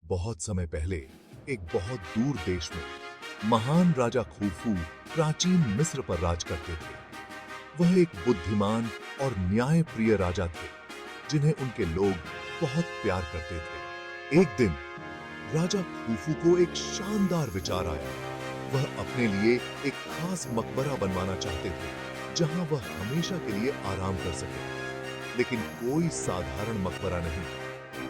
बहुत समय पहले एक बहुत दूर देश में महान राजा खूफू प्राचीन मिस्र पर राज करते थे। वह एक बुद्धिमान और न्यायप्रिय राजा थे जिन्हें उनके लोग बहुत प्यार करते थे। एक दिन राजा खूफू को एक शानदार विचार आया। वह अपने लिए एक खास मकबरा बनवाना चाहते थे जहां वह हमेशा के लिए आराम कर सके। लेकिन कोई साधारण मकबरा नहीं,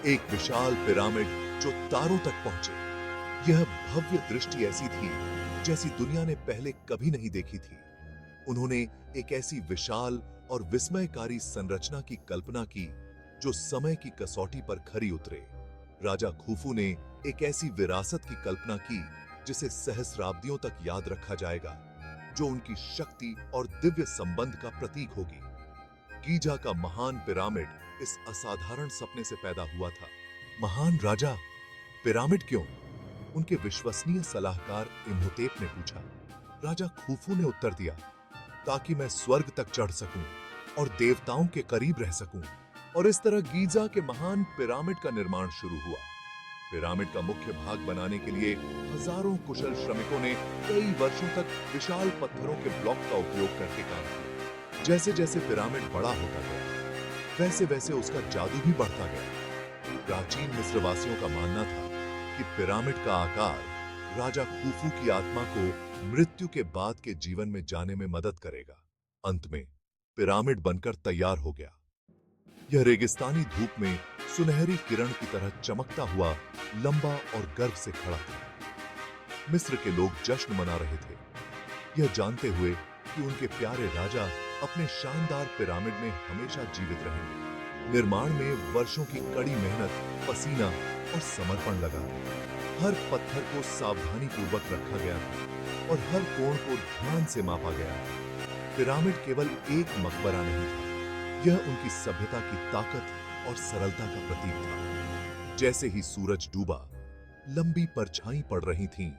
एक विशाल पिरामिड जो तारों तक पहुंचे। यह भव्य दृष्टि ऐसी थी जैसी दुनिया ने पहले कभी नहीं देखी थी। उन्होंने एक ऐसी विशाल और विस्मयकारी संरचना की कल्पना की जो समय की कसौटी पर खरी उतरे। राजा खूफू ने एक ऐसी विरासत की कल्पना की जिसे सहस्राब्दियों तक याद रखा जाएगा, जो उनकी शक्ति और दिव्य संबंध का प्रतीक होगी। गीजा का महान पिरामिड इस असाधारण सपने से पैदा हुआ था। महान राजा, पिरामिड क्यों? उनके विश्वसनीय सलाहकार इम्होतेप ने पूछा। राजा खूफू ने उत्तर दिया, ताकि मैं स्वर्ग तक चढ़ सकूं और देवताओं के करीब रह सकूं। और इस तरह गीजा के महान पिरामिड का निर्माण शुरू हुआ। पिरामिड का मुख्य भाग बनाने के लिए हजारों कुशल श्रमिकों ने कई वर्षों तक विशाल पत्थरों के ब्लॉक का उपयोग करके काम किया। जैसे जैसे पिरामिड बड़ा होता गया, वैसे वैसे उसका जादू भी बढ़ता गया। प्राचीन मिस्रवासियों का मानना था कि पिरामिड का आकार राजा खूफू की आत्मा को मृत्यु के बाद के जीवन में जाने में मदद करेगा। अंत में पिरामिड बनकर तैयार हो गया। यह रेगिस्तानी धूप में सुनहरी किरण की तरह चमकता हुआ लंबा और गर्व से खड़ा था। मिस्र के लोग जश्न मना रहे थे, यह जानते हुए कि उनके प्यारे राजा अपने शानदार पिरामिड में हमेशा जीवित रहेंगे। निर्माण में वर्षों की कड़ी मेहनत, पसीना और समर्पण लगा। हर पत्थर को सावधानी पूर्वक रखा गया था और हर कोण को ध्यान से मापा गया। पिरामिड केवल एक मकबरा नहीं था, यह उनकी सभ्यता की ताकत और सरलता का प्रतीक था। जैसे ही सूरज डूबा, लंबी परछाई पड़ रही थीं,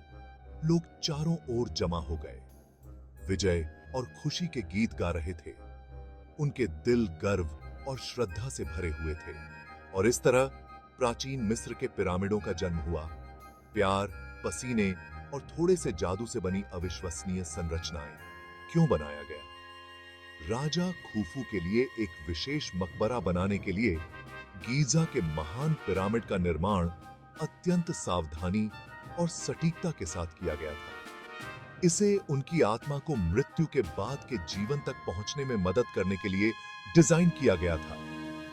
लोग चारों ओर जमा हो गए। विजय और खुशी के गीत गा रहे थे। उनके दिल गर्व और श्रद्धा से भरे हुए थे। और इस तरह प्राचीन मिस्र के पिरामिडों का जन्म हुआ। प्यार, पसीने और थोड़े से जादू से बनी अविश्वसनीय संरचनाएं। क्यों बनाया गया? राजा खूफू के लिए एक विशेष मकबरा बनाने के लिए गीजा के महान पिरामिड का निर्माण अत्यंत सावधानी और सटीकता के साथ किया गया था। इसे उनकी आत्मा को मृत्यु के बाद के जीवन तक पहुंचने में मदद करने के लिए डिजाइन किया गया था,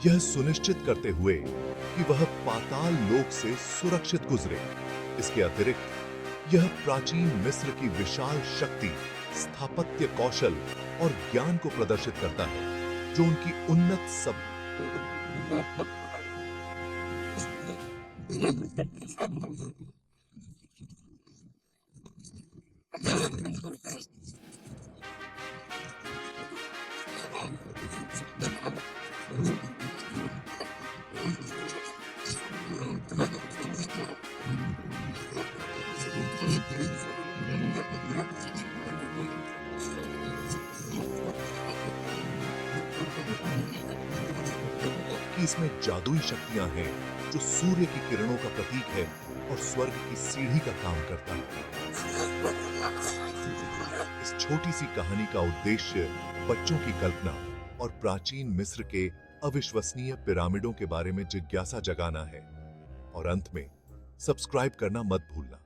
यह सुनिश्चित करते हुए कि वह पाताल लोक से सुरक्षित गुजरे। इसके अतिरिक्त यह प्राचीन मिस्र की विशाल शक्ति, स्थापत्य कौशल और ज्ञान को प्रदर्शित करता है, जो उनकी उन्नत कि इसमें जादुई शक्तियां हैं जो सूर्य की किरणों का प्रतीक है और स्वर्ग की सीढ़ी का काम करता है। इस छोटी सी कहानी का उद्देश्य बच्चों की कल्पना और प्राचीन मिस्र के अविश्वसनीय पिरामिडों के बारे में जिज्ञासा जगाना है। और अंत में सब्सक्राइब करना मत भूलना।